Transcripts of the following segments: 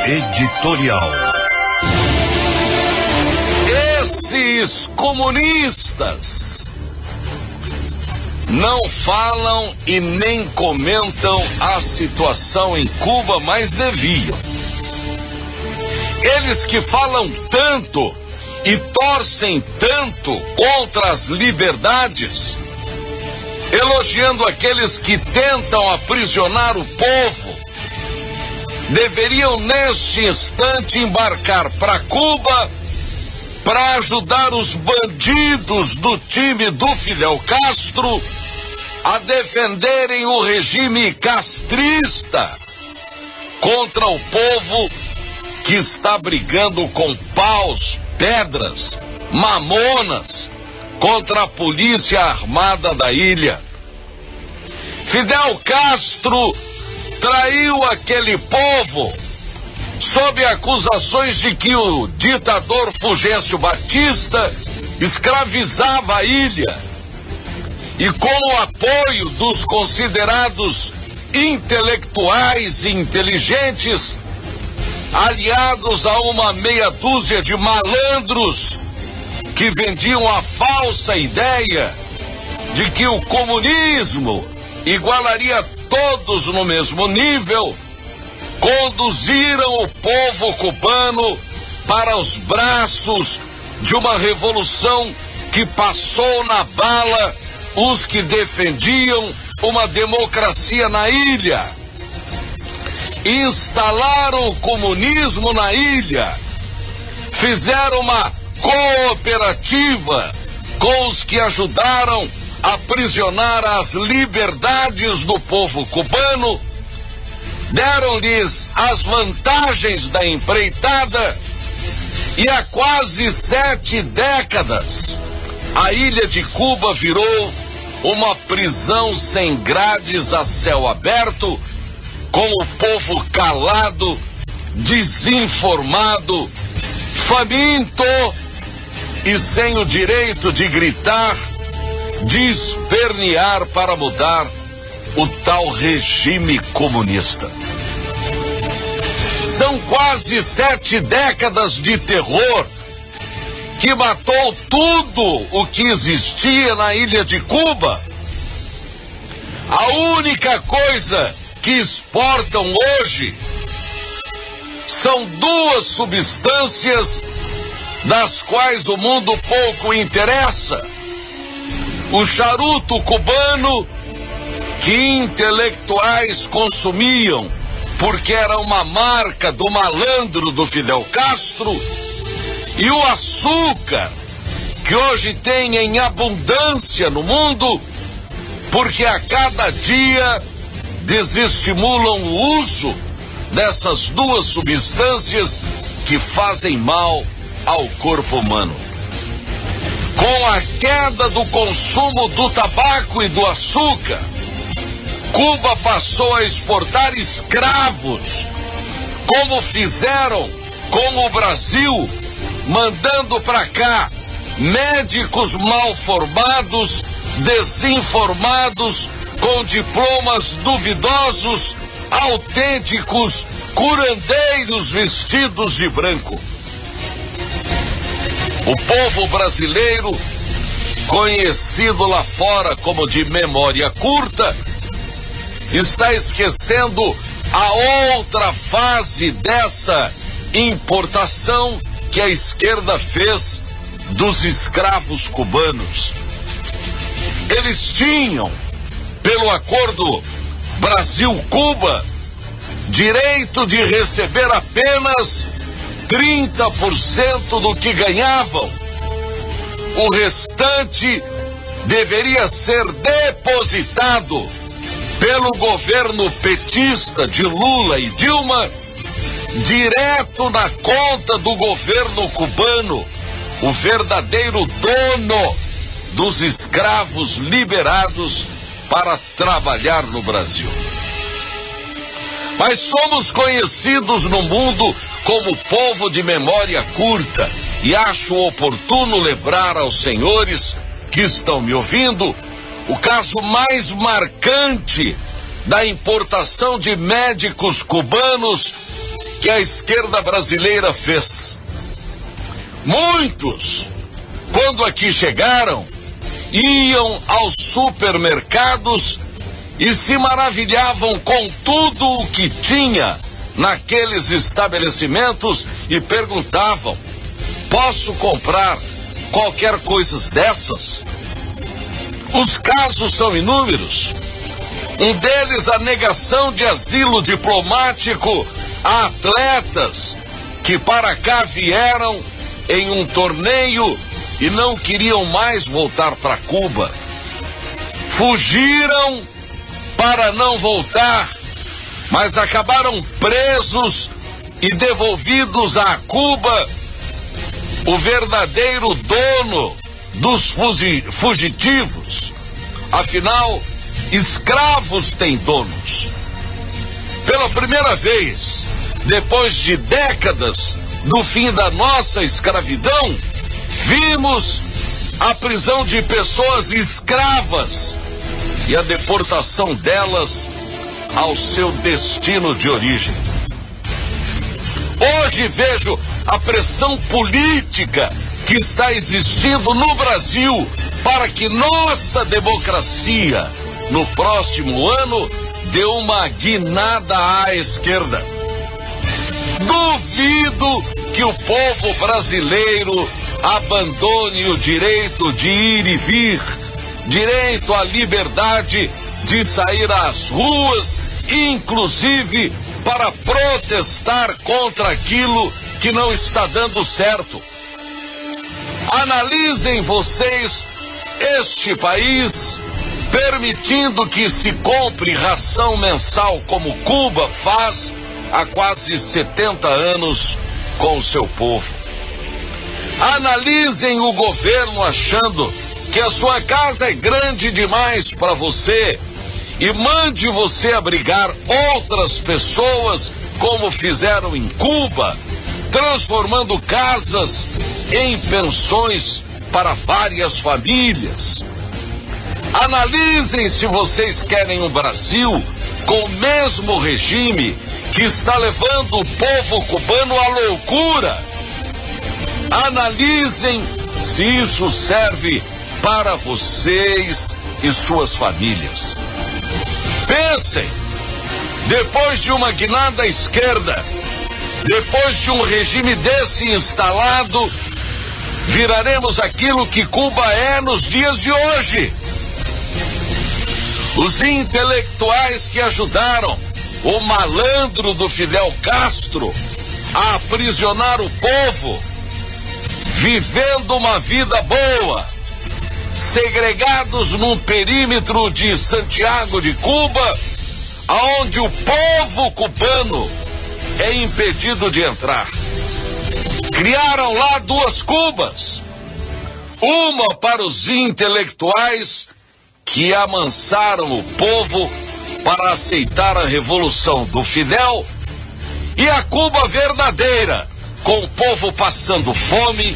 Editorial. Esses comunistas não falam e nem comentam a situação em Cuba, mas deviam. Eles que falam tanto e torcem tanto contra as liberdades, elogiando aqueles que tentam aprisionar o povo, deveriam neste instante embarcar para Cuba para ajudar os bandidos do time do Fidel Castro a defenderem o regime castrista contra o povo que está brigando com paus, pedras, mamonas contra a polícia armada da ilha. Fidel Castro traiu aquele povo sob acusações de que o ditador Fulgêncio Batista escravizava a ilha. E com o apoio dos considerados intelectuais e inteligentes, aliados a uma meia dúzia de malandros que vendiam a falsa ideia de que o comunismo igualaria todos no mesmo nível, conduziram o povo cubano para os braços de uma revolução que passou na bala os que defendiam uma democracia na ilha. Instalaram o comunismo na ilha, fizeram uma cooperativa com os que ajudaram a aprisionar as liberdades do povo cubano, deram-lhes as vantagens da empreitada e há quase 7 décadas a ilha de Cuba virou uma prisão sem grades a céu aberto, com o povo calado, desinformado, faminto e sem o direito de gritar, de espernear para mudar o tal regime comunista. São quase 7 décadas de terror que matou tudo o que existia na ilha de Cuba. A única coisa que exportam hoje são 2 substâncias das quais o mundo pouco interessa: o charuto cubano, que intelectuais consumiam porque era uma marca do malandro do Fidel Castro, e o açúcar, que hoje tem em abundância no mundo, porque a cada dia desestimulam o uso dessas 2 substâncias que fazem mal ao corpo humano. Com a queda do consumo do tabaco e do açúcar, Cuba passou a exportar escravos, como fizeram com o Brasil, mandando para cá médicos mal formados, desinformados, com diplomas duvidosos, autênticos curandeiros vestidos de branco. O povo brasileiro, conhecido lá fora como de memória curta, está esquecendo a outra fase dessa importação que a esquerda fez dos escravos cubanos. Eles tinham, pelo acordo Brasil-Cuba, direito de receber apenas 30% do que ganhavam. O restante deveria ser depositado pelo governo petista de Lula e Dilma direto na conta do governo cubano, o verdadeiro dono dos escravos liberados para trabalhar no Brasil. Mas somos conhecidos no mundo como povo de memória curta, e acho oportuno lembrar aos senhores que estão me ouvindo o caso mais marcante da importação de médicos cubanos que a esquerda brasileira fez. Muitos, quando aqui chegaram, iam aos supermercados e se maravilhavam com tudo o que tinha naqueles estabelecimentos e perguntavam: posso comprar qualquer coisa dessas? Os casos são inúmeros. Um deles, a negação de asilo diplomático a atletas que para cá vieram em um torneio e não queriam mais voltar para Cuba. Fugiram para não voltar, mas acabaram presos e devolvidos a Cuba. O verdadeiro dono dos fugitivos. Afinal, escravos têm donos. Pela primeira vez, depois de décadas do fim da nossa escravidão, vimos a prisão de pessoas escravas e a deportação delas ao seu destino de origem. Hoje vejo a pressão política que está existindo no Brasil para que nossa democracia, no próximo ano, dê uma guinada à esquerda. Duvido que o povo brasileiro abandone o direito de ir e vir, direito à liberdade de sair às ruas, inclusive para protestar contra aquilo que não está dando certo. Analisem vocês este país permitindo que se compre ração mensal como Cuba faz há quase 70 anos com o seu povo. Analisem o governo achando que a sua casa é grande demais para você e mande você abrigar outras pessoas como fizeram em Cuba, transformando casas em pensões para várias famílias. Analisem se vocês querem um Brasil com o mesmo regime que está levando o povo cubano à loucura. Analisem se isso serve para vocês e suas famílias. Pensem, depois de uma guinada à esquerda, depois de um regime desse instalado, viraremos aquilo que Cuba é nos dias de hoje. Os intelectuais que ajudaram o malandro do Fidel Castro a aprisionar o povo, vivendo uma vida boa, segregados num perímetro de Santiago de Cuba, aonde o povo cubano é impedido de entrar. Criaram lá duas Cubas, uma para os intelectuais que amansaram o povo para aceitar a revolução do Fidel, e a Cuba verdadeira, com o povo passando fome,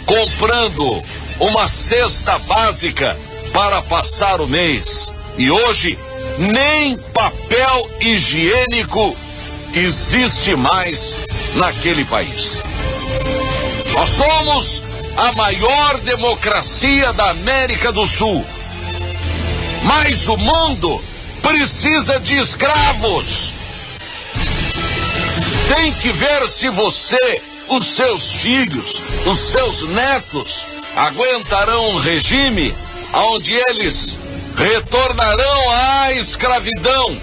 comprando uma cesta básica para passar o mês. E hoje, nem papel higiênico existe mais naquele país. Nós somos a maior democracia da América do Sul, mas o mundo precisa de escravos. Tem que ver se você, os seus filhos, os seus netos aguentarão um regime onde eles retornarão à escravidão,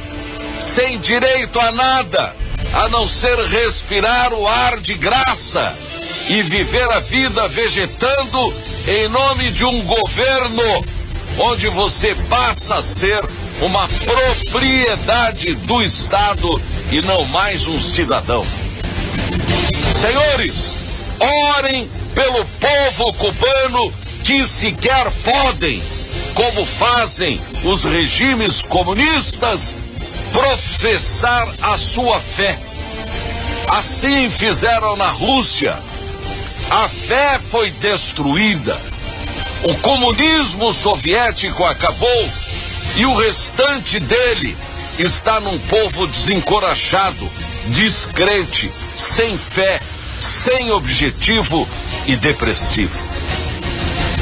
sem direito a nada, a não ser respirar o ar de graça e viver a vida vegetando em nome de um governo onde você passa a ser uma propriedade do Estado e não mais um cidadão. Senhores, orem pelo povo cubano que sequer podem, como fazem os regimes comunistas, professar a sua fé. Assim fizeram na Rússia. A fé foi destruída. O comunismo soviético acabou e o restante dele está num povo desencorajado, descrente, sem fé, sem objetivo e depressivo.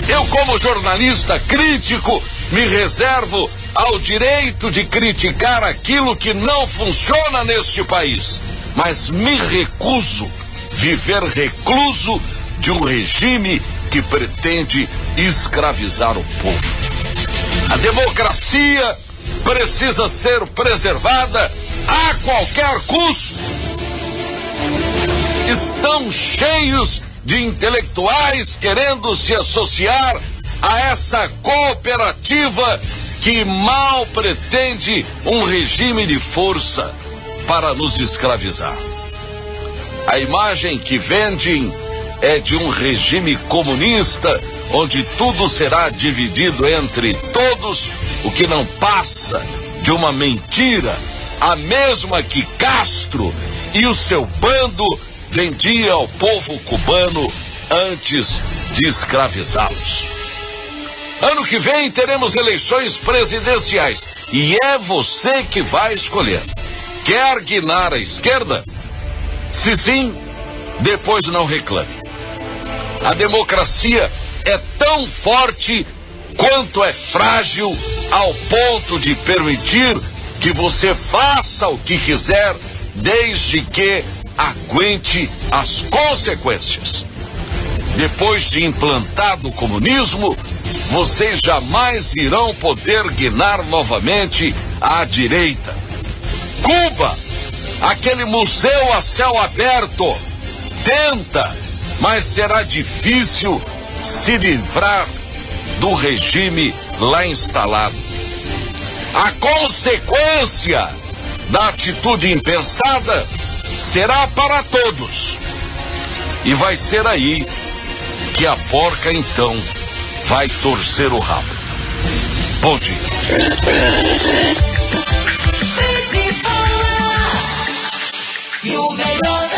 Eu, como jornalista crítico, me reservo ao direito de criticar aquilo que não funciona neste país, mas me recuso viver recluso de um regime que pretende escravizar o povo. A democracia precisa ser preservada a qualquer custo. Estão cheios de intelectuais querendo se associar a essa cooperativa que mal pretende um regime de força para nos escravizar. A imagem que vendem é de um regime comunista, onde tudo será dividido entre todos, o que não passa de uma mentira, a mesma que Castro e o seu bando vendia ao povo cubano antes de escravizá-los. Ano que vem teremos eleições presidenciais e é você que vai escolher. Quer guinar à esquerda? Se sim, depois não reclame. A democracia é tão forte quanto é frágil, ao ponto de permitir que você faça o que quiser, desde que aguente as consequências. Depois de implantado o comunismo, vocês jamais irão poder guinar novamente à direita. Cuba, aquele museu a céu aberto, tenta, mas será difícil se livrar do regime lá instalado. A consequência da atitude impensada será para todos. E vai ser aí que a porca então vai torcer o rabo. Bom dia. E o melhor